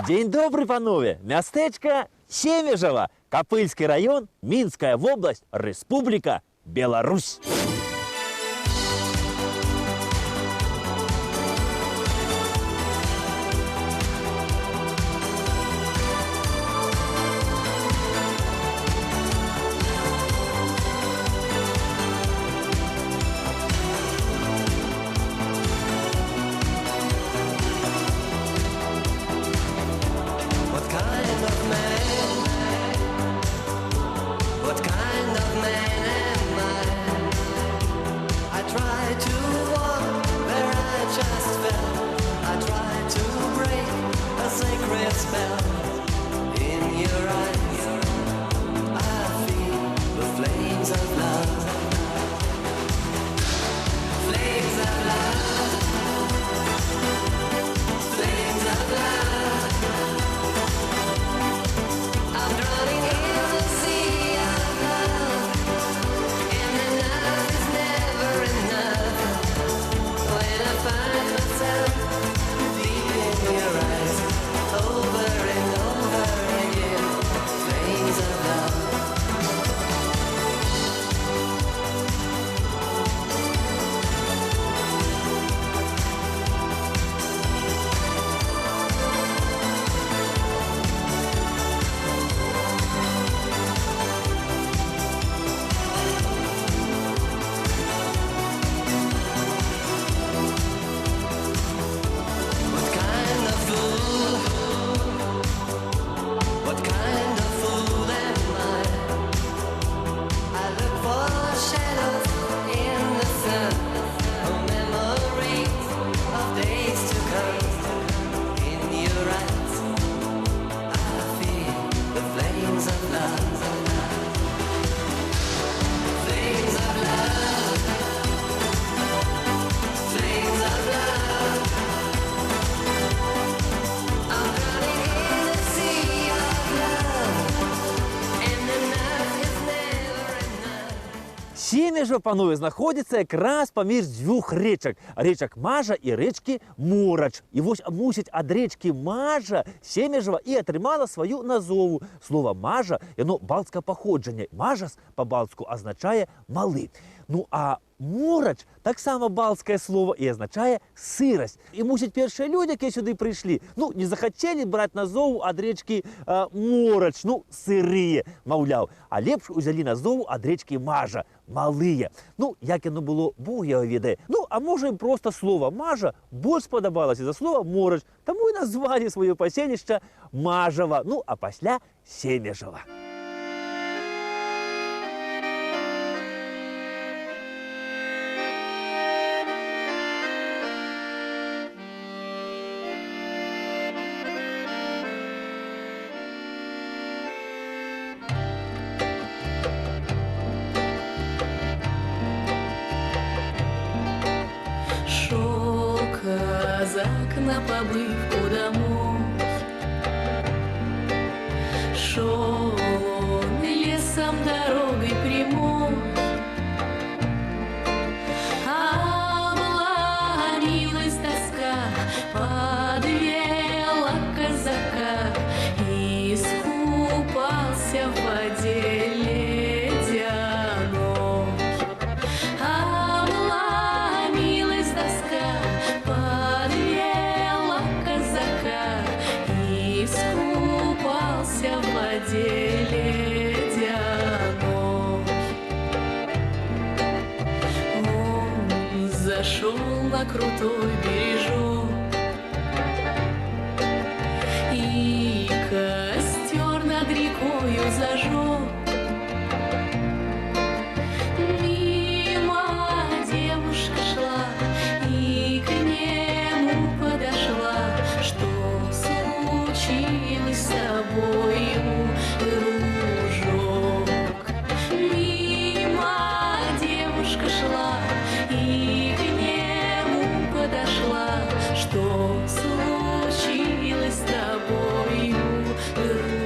День добрый, панове! Мястэчка Семежава, Капыльский район, Минская область, Республика Беларусь. Семежава, панове, знаходиться якраз паміж дзвюх рэчак. Рэчак Мажа і рэчкі Морач. І вось, мусіць, ад рэчкі Мажа Семежава і атрымала сваю назову. Слова Мажа, яно балцкае паходжанне. Мажас па-балцку азначае малы. Ну, а Морач таксама балцкае слово і азначае сырасць. І, мусіць, першыя людзі, якія сюды прыйшлі, ну, не захацелі браць назову ад рэчкі Морач, ну, сырыя, маўляў. А лепш узялі назову ад рэчкі Мажа, малыя. Ну, як яно было, Бог яго ведае. Ну, а можа, ім проста слова Мажа больш спадабалася за слова Морач, таму і назвалі сваё паселішча Мажава, ну, а пасля Семежава. Казак на побывку домой, шел лесом дорогой прямой, обломилась доска, подвела казака и искупался в воде ледяной. Обломилась доска, искупался в воде ледяной. Он зашел на крутой бережок и костер над рекою зажег. Мимо девушка шла и к нему подошла. Что случилось с тобою, дружок? Мимо девушка шла и к нему подошла. Что случилось с тобою, дружок?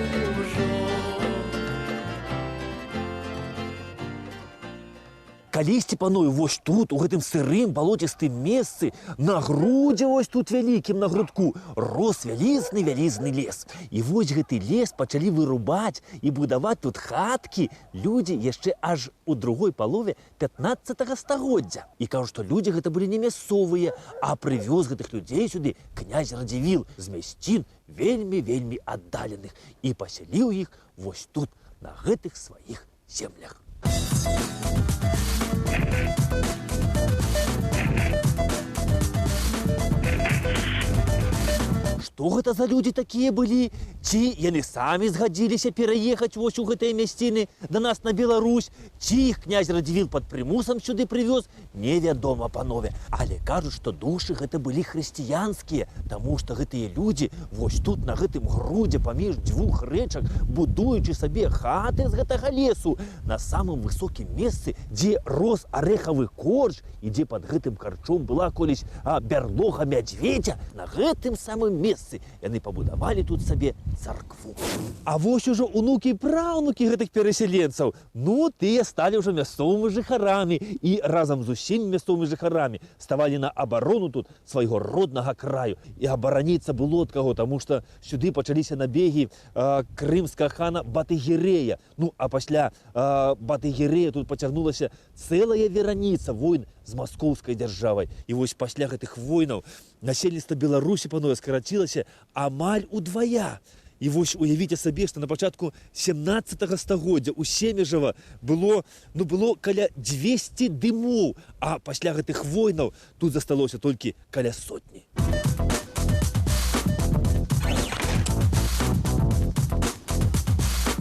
калісьці, панове, вось тут, у гэтым сырым балоцістым месцы, на грудзе вось тут вялікім на грудку, рос вялізны лес. І вось гэты лес пачалі вырубаць і будаваць тут хаткі людзі яшчэ аж у другой палове 15-го стагоддзя. І кажуць, што людзі гэта былі не мясцовыя, а прывёз гэтых людзей сюды князь Радзівіл з мясцін вельмі аддаленых і пасяліў іх вось тут, на гэтых сваіх землях. Што гэта за людзі такія былі? Ці яны самі згадзіліся пераехаць вось у гэтыя мясціны да нас на Беларусь? Ці іх князь Радзівіл пад прымусам сюды прывёз? Невядома, панове. Але кажуць, што душы гэта былі хрысціянскія, таму што гэтыя людзі вось тут на гэтым грудзе паміж дзвюх рэчак, будуючы сабе хаты з гэтага лесу, на самым высокім месцы, дзе рос арэхавы корч і дзе пад гэтым карчом была колісь бярлога мядзведзя, на гэтым самым месцы яны пабудавалі тут сабе царкву. А вось ужо унукі і праўнукі гэтых перасяленцаў, ну, тыя сталі ўжо мясцовымі жыхарамі і разам з усімі мясцовымі жыхарамі ставалі на абарону тут свайго роднага краю. І абараніцца было ад каго, таму што сюды пачаліся набегі крымскага хана Батыгірэя. Ну, а пасля Батыгірэя тут пацягнулася цэлая вераніца войн з маскоўскай дзяржавай. І вось пасля гэтых войнаў насельніцтва Беларусі, панове, скарацілася амаль удвая. І вось уявіце сабе, што на пачатку 17-го стагоддзя у Семежава было каля 200 дымоў, а пасля гэтых войнаў тут засталося толькі каля 100.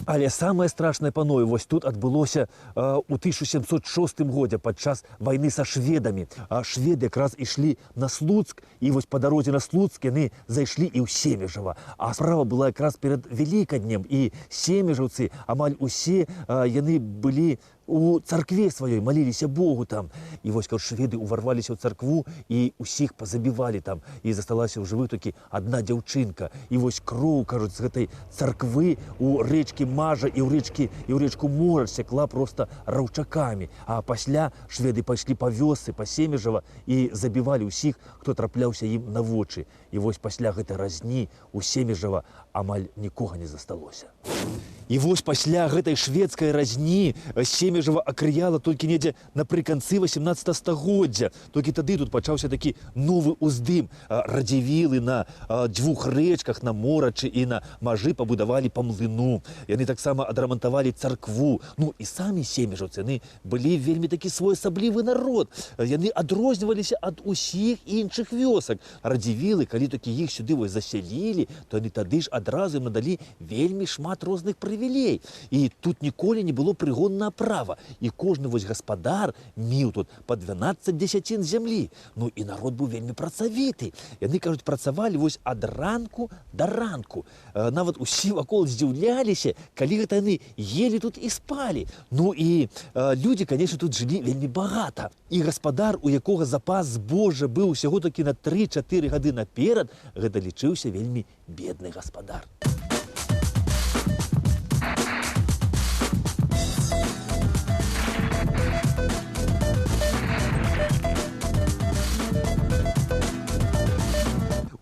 Але самае страшнае, панове, вось тут адбылося ў 1706 годзе падчас вайны са шведамі. Шведы якраз ішлі на Слуцк, і вось па дарозе на Слуцк яны зайшлі і ў Семежава. А справа была якраз перад Вялікаднем, і семежаўцы амаль усе яны былі у царкве сваёй, маліліся Богу там. І вось, калі шведы ўварваліся ў царкву і ўсіх пазабівалі там. І засталася ў жывых толькі адна дзяўчынка. І вось кроў, кажуць, з гэтай царквы у рэчкі Мажа і ў рэчку Морач цякла проста раўчакамі. А пасля шведы пайшлі па вёсцы, па Семежава і забівалі ўсіх, хто трапляўся ім на вочы. І вось пасля гэтай разні у Семежава амаль нікога не засталося. І вось пасля гэтай шведскай разні Семежава акрыяла толькі недзе напрыканцы 18 стагоддзя. Толькі тады тут пачаўся такі новы ўздым. Радзівілы на дзвюх рэчках, на Морачы і на Мажы пабудавалі па млыну. Яны таксама адрамантавалі царкву. Ну і самі семежаўцы, яны былі вельмі такі своеасаблівы народ. Яны адрозніваліся ад усіх іншых вёсак. Радзівілы, калі такі іх сюды вось засялілі, то яны тады ж адразу ім надалі вельмі шмат розных прывілей. І тут ніколі не было прыгоннага права. І кожны вось гаспадар меў тут па 12 дзесяцін зямлі. Ну і народ быў вельмі працавіты. Яны, кажуць, працавалі вось ад ранку да ранку. Нават усе вакол здзіўляліся, калі гэта яны елі тут і спалі. Ну і людзі, канешне, тут жылі вельмі багата. І гаспадар, у якога запас збожжа быў усяго такі на 3-4 гады наперад, гэта лічыўся вельмі бедны гаспадар.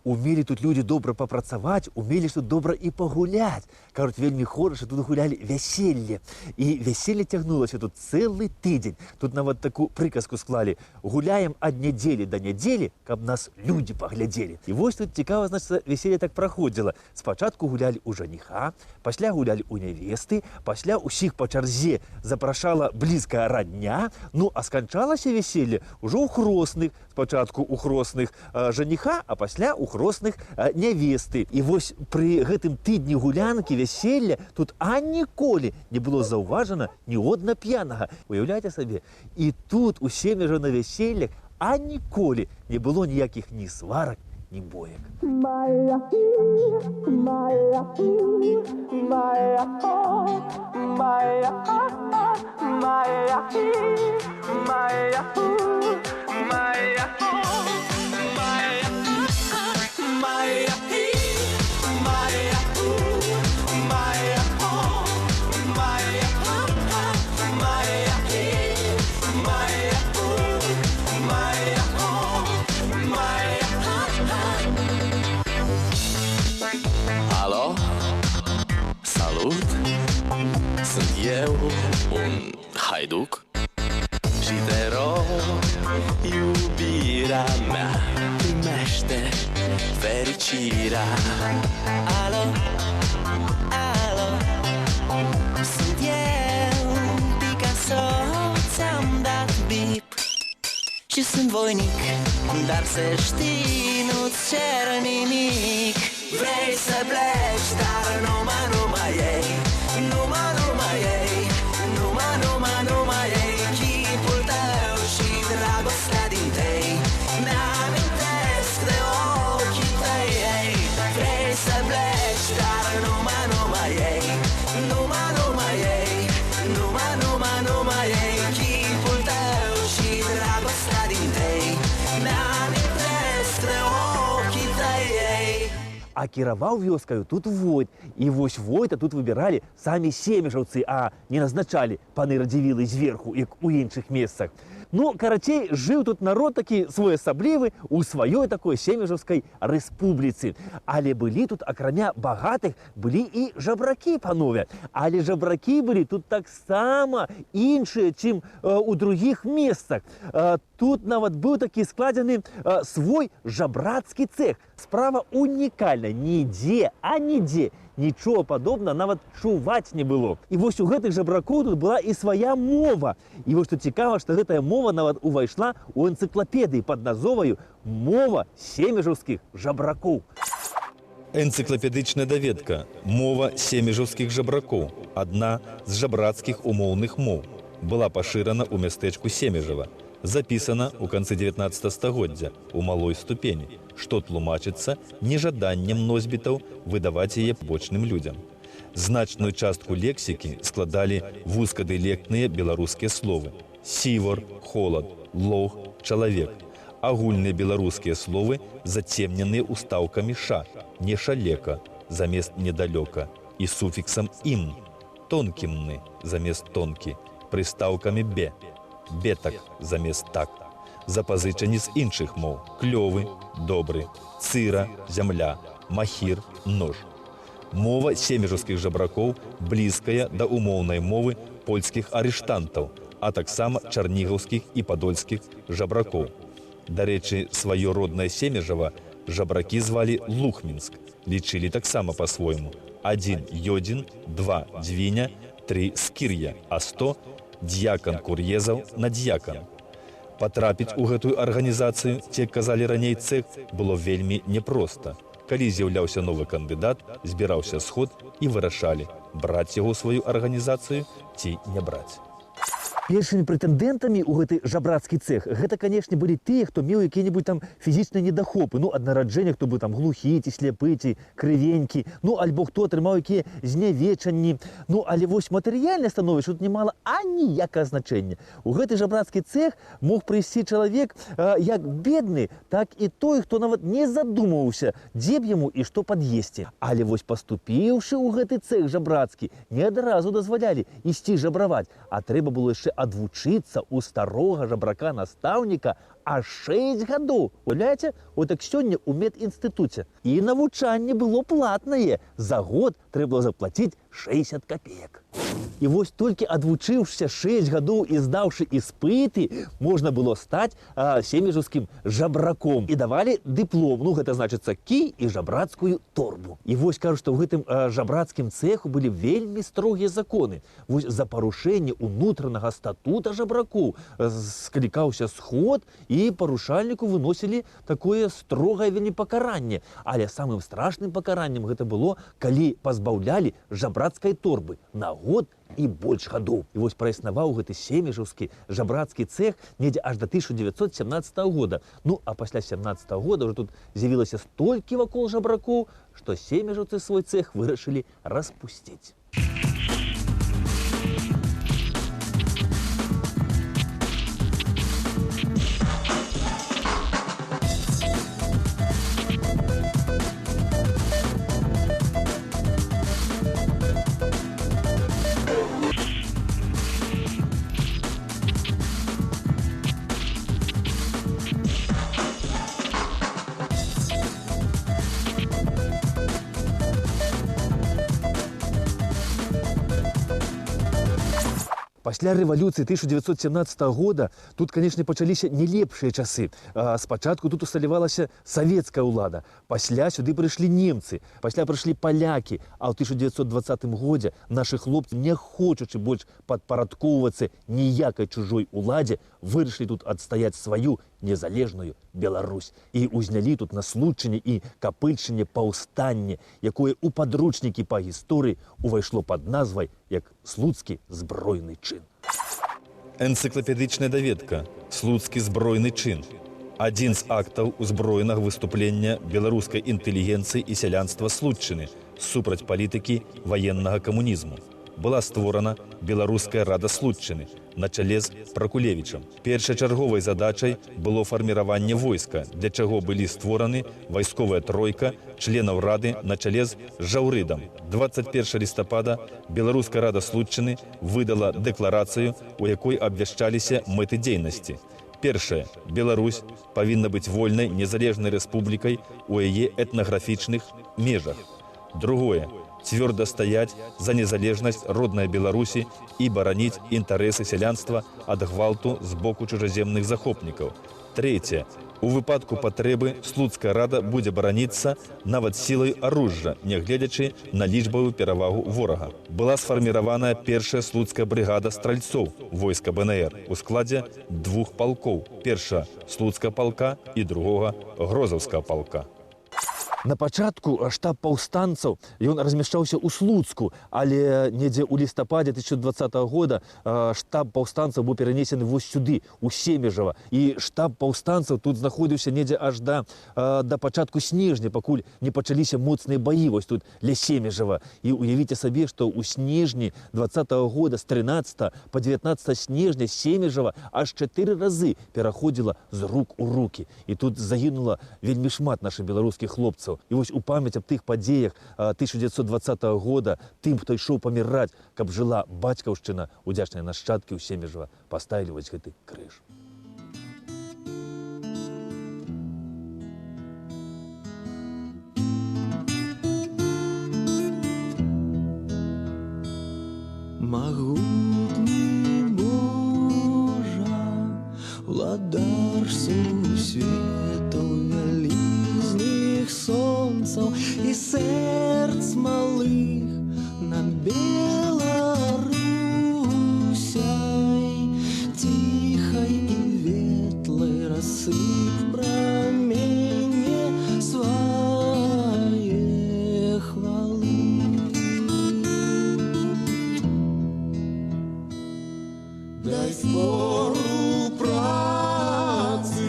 Умелі тут людзі добра папрацаваць, умелі тут добра і пагуляць. Кажуць, вельмі хораша тут гулялі вяселле. І вяселле цягнулася тут цэлы тыдзень. Тут нават такую прыказку склалі: гуляем ад нядзелі да нядзелі, каб нас людзі паглядзелі. І вось тут цікава, значыцца, вяселле так праходзіла. Спачатку гулялі ў жаніха, пасля гулялі ў нявесты, пасля ўсіх па чарзе запрашала блізкая радня, ну а сканчалася вяселле ўжо ў хросных. Спачатку ў хросных жаніха, а пасля ў хросных нявесты. І вось пры гэтым тыдні гулянкі, вяселля тут ніколі не было заўважана ні одна п'янага. Уяўляеце сабе? І тут у Семежа на вяселлях ніколі не было ніякіх ні сварак, ні боек. Моя Salut! Sunt eu, un haiduc și te rog, iubirea mea, primește fericirea. Alo, alo, sunt eu, Picasso, ți-am dat bip și sunt voinic, dar să știi, nu-ți cer nimic. Vrei să pleci, dar numai ei, numai ei, numai ei, chipul tău și dragostea din tei, mi-amintesc de ochii tăi, ei. Vrei să pleci, dar numai ei, numai ei, numai ei, chipul tău și dragostea din tei, mi-amintesc de ochii tăi, ei. А кіраваў вёскаю тут Войт. І вось Войта тут выбіралі самі семежаўцы, а не назначалі паны Радзівілы зверху, як у іншых месцах. Ну, карацей, жыў тут народ такі своеасаблівы у сваёй такой семежаўскай рэспубліцы. Але былі тут, акрамя багатых, былі і жабракі, панове. Але жабракі былі тут таксама іншыя, чым у другіх месцах. Тут нават быў такі складзены свой жабрацкі цэх. Справа унікальна. Нідзе, а нідзе нічого падобна нават чуваць не было. І вось у гэтых жабракоў тут была і свая мова. І вось што цікава, што гэтая мова нават увайшла ў энцыклапедыі пад назоваю «Мова семежаўскіх жабракоў». Энцыклапедычная даведка «Мова семежаўскіх жабракоў» – адна з жабрацкіх умоўных моў. Была пашырана ў мястэчку Семежава. Запісана ў канцы 19 стагоддзя у малой ступені, што тлумачыцца нежаданнем носьбітаў выдаваць яе побочным людзям. Значную частку лексікі складалі вузкадыялектныя беларускія словы: сівар, холад, лог, чалавек. Агульныя беларускія словы зацемненыя устаўкамі ша, не шалека, замест недалёка, і суфіксам ім, тонкімны замест тонкі, прыстаўкамі бе, бетак замест так. Запазычані з іншых моў: клёвы, добры, цыра, зямля, махір, нож. Мова семежаўскіх жабракоў блізкая да умоўнай мовы польскіх арыштантаў, а таксама чарнігаўскіх і падольскіх жабракоў. Дарэчы, сваё роднае Семежава жабракі звалі Лухмінск, лічылі таксама па-свойму: 1 Йодзін, 2 Дзвіня, 3 Скір'я, а 100 д'якан Кур'езаў на д'якан. Патрапіць у гэтую арганізацыю, ці, як казалі раней, цэх, было вельмі непроста. Калі з'яўляўся новы кандыдат, збіраўся сход і вырашалі, браць яго ў сваю арганізацыю ці не браць. Першымі прэтэндэнтамі ў гэты жабрацкі цэх гэта, канешне, былі тыя, хто меў якія-небудзь там фізічныя недахопы, ну, ад нараджэння, хто быў там глухі, ці сляпы, ці крывенькі, ну, альбо хто атрымаў якія знявечанні. Ну, але вось матэрыяльнае становішча тут не мала аніякага значэння. У гэты жабрацкі цэх мог прыйсці чалавек як бедны, так і той, хто нават не задумваўся, дзе б яму і што пад'есці. Але вось паступіўшы ў гэты цэх жабрацкі, не адразу дазвалялі ісці жабраваць, а трэба было яшчэ адвучыцца ў старога жабрака-настаўніка аж 6 гадоў. Уяўляеце? Вот так сёння ў медінстытуце. І навучанне было платнае. За год трэба было заплаціць 60 копеек. І вось толькі адвучыўшыся 6 гадоў і здаўшы іспыты, можна было стаць семежаўскім жабраком. І давалі дыплом, ну гэта значыцца кій і жабрацкую торбу. І вось кажу, што ў гэтым жабрацкім цэху былі вельмі строгія законы. Вось за парушэнне ўнутранага статута жабракоў склікаўся сход, і парушальніку выносілі такое строгае вельмі пакаранне. Але самым страшным пакараннем гэта было, калі пазбаўлялі жабрацкай торбы на год і больш гадоў. І вось праіснаваў гэты семежаўскі жабрацкі цэх недзе аж да 1917 года. Ну, а пасля 17 года ўжо тут з'явілася столькі вакол жабракоў, што семежаўцы свой цэх вырашылі распусціць. Пасля рэвалюцыі 1917 года тут, канешне, пачаліся не лепшыя часы. Спачатку тут усталявалася савецкая ўлада, пасля сюды прыйшлі немцы, пасля прыйшлі палякі, а ў 1920 годзе нашы хлопцы, не хочучы больш падпарадкоўвацца ніякай чужой уладзе, вырашылі тут адстаяць сваю незалежную Беларусь і ўзнялі тут на Случчыне і Капыльчыне паўстанне, якое ў падручнікі па гісторыі увайшло пад назвай як слуцкі збройны чын. Энцыклапедычная даведка «Слуцкі збройны чын». Адзін з актаў узброенага выступлення беларускай інтэлігенцыі і сялянства Случчыны супраць палітыкі ваеннага камунізму. Была створана Беларуская рада Случчыны на чале з Пракулевічам. Першачарговай задачай было фарміраванне войска, для чаго былі створаны вайсковая тройка членаў рады на чале з Жаўрыдам. 21 лістапада Беларуская рада Случчыны выдала дэкларацыю, у якой абвяшчаліся мэты дзейнасці. Першае. Беларусь павінна быць вольнай незалежнай рэспублікай у яе этнаграфічных межах. Другое. Цвёрда стаяць за незалежнасць роднай Беларусі і бараніць інтарэсы сялянства ад гвалту з боку чужаземных захопнікаў. Трэцяе. У выпадку патрэбы Слуцкая рада будзе бараніцца нават сілай аружжа, нягледзячы на лічбавую перавагу ворага. Была сфарміраваная першая слуцкая брыгада стральцоў войска БНР у складзе двух палкоў. Першая слуцкая палка і другога грозаўская палка. На пачатку штаб паўстанцаў ён размяшчаўся ў Слуцку, але недзе ў лістападзе 2020 года штаб паўстанцаў быў перанесены вось сюды, у Семежава. І штаб паўстанцаў тут знаходзіўся недзе аж да пачатку снежня, пакуль не пачаліся моцныя баі вось тут ля Семежава. І уявіце сабе, што ў снежні 20 года з 13 па 19 снежня Семежава аж 4 разы пераходзіла з рук у рукі. І тут загінула вельмі шмат нашых беларускіх хлопцаў. І вось у памяць аб тых падзеях 1920 года тым, хто ішоў паміраць, каб жыла бацькаўшчына, удзячныя нашчадкі ў Семежава паставілі вось гэты крыж. Магутны Божа, уладар сусветаў вялізных сонцаў і сэрц малых над Беларусяй, ціхай і ветлай рассып праменне свае хвалы. Дай спору працы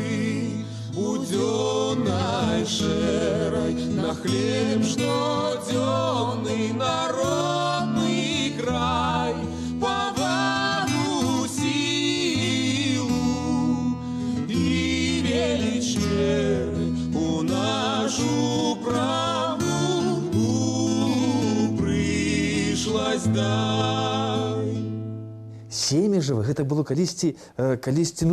будённай шэрай, на хлеб штодзённы народны край, павагу, сілу і велічэры у нашу праву прыйшлась дай. Семежава гэта было калісьці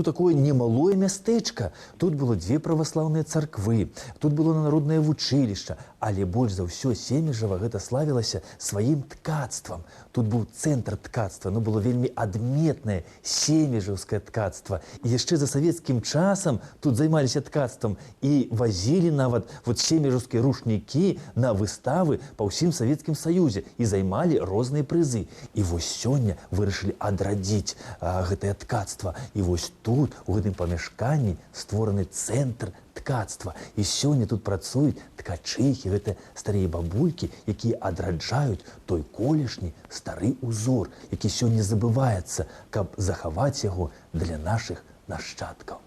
такое немалое мястэчка. Тут было 2 праваслаўныя царквы, тут было народнае вучылішча, але больш за ўсё Семежава гэта славілася сваім ткацтвам. Тут быў цэнтр ткацтва, было вельмі адметнае семежаўскае ткацтва. І яшчэ за савецкім часам тут займаліся ткацтвам і вазілі нават семежаўскія рушнікі на выставы па ўсім Савецкім Саюзе і займалі розныя прызы. І вось сёння вырашылі адрадзіць гэтае ткацтва. І вось тут, у гэтым памяшканні, створаны цэнтр ткацтва. І сёння тут працуюць ткачыхі, гэта старыя бабулькі, якія адраджаюць той колішні стары узор, які сёння забываецца, каб захаваць яго для нашых нашчадкаў.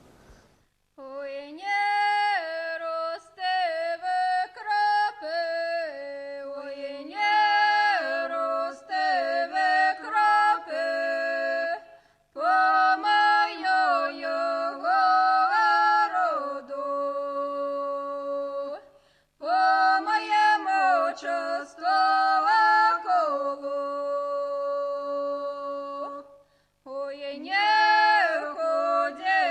Не ходи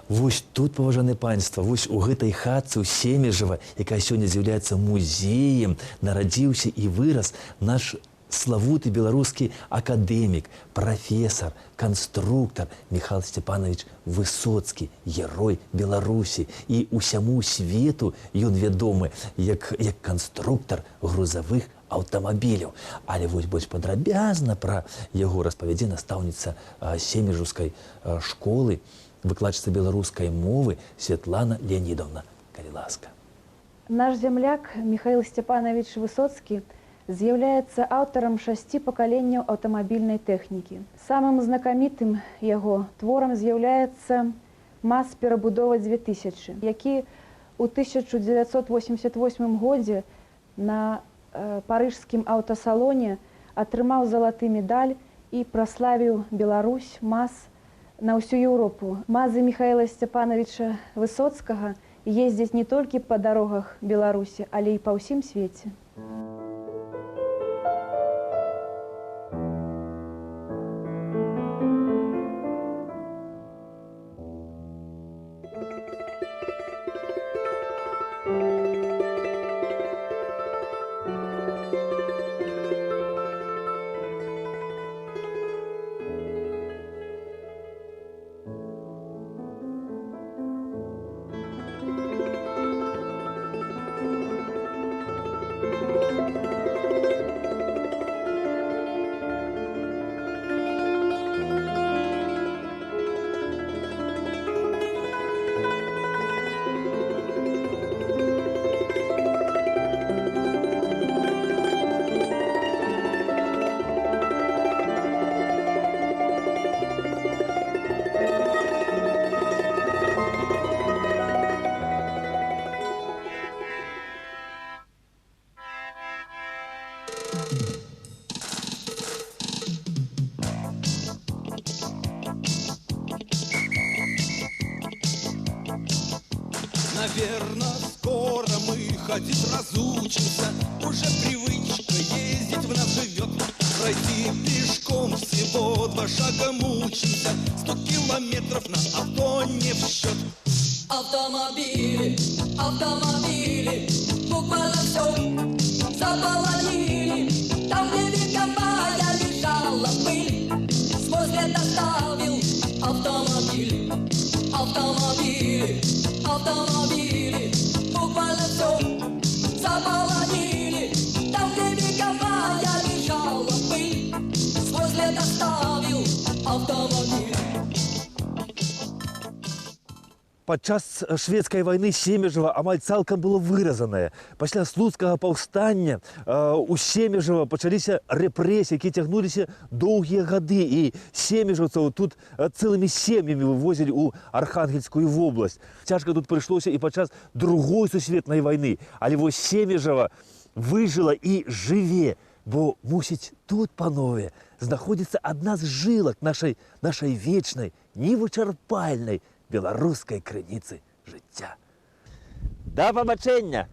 Вось тут, паважанае панства, вось у гэтай хатцы ў Семежава, якая сёння з'яўляецца музеем, нарадзіўся і вырас наш славуты беларускі акадэмік, прафесар, канструктар Михаил Степанович Высоцкі, герой Беларусі. І усяму свету ён вядомы як канструктар грузавых аўтамабіляў. Але вось больш падрабязна пра яго распавядзе настаўніца Семежаўскай школы, выкладчыца беларускай мовы Светлана Леонидовна. Калі ласка. Наш земляк Михаил Степанович Высоцкі з'яўляецца аўтарам 6 пакаленняў аўтамабільнай тэхнікі. Самым знакамітым яго творам з'яўляецца МАЗ «Перабудова 2000», які ў 1988 годзе на парыжскім аўтасалоне атрымаў залаты медаль і праславіў Беларусь, МАЗ на ўсю Еўропу. МАЗы Михаила Степановича Высоцкага ездзяць не толькі па дарогах Беларусі, але і па ўсім свеце. Наверно, скоро мы ходить разучимся. Уже привычка ездить в нас живет. Пройти пешком всего 2 шага мучимся. 100 километров на авто не в счет. Автомобили, автомобили, буквально все заполонили. Там, где вековая лежала пыль, свой след оставил автомобиль. Автомобили, автомобили, буквально все заполонили. Там, где вековая лежала пыль, свой след оставил автомобиль. Падчас шведскай вайны Семежава амаль цалкам было выразанае. Пасля слуцкага паўстання у Семежава пачаліся рэпрэсіі, якія цягнуліся доўгія гады. І семежаўцаў тут цэлымі сем'ямі вывозілі ў Архангельскую вобласць. Цяжка тут прыйшлося і падчас другой сусветнай вайны. Але вось Семежава выжыла і жыве, бо, мусіць, тут, панове, знаходзіцца адна з жылак нашай вечнай, невычарпальнай беларускай крыніцы жыцця. Да пабачэння!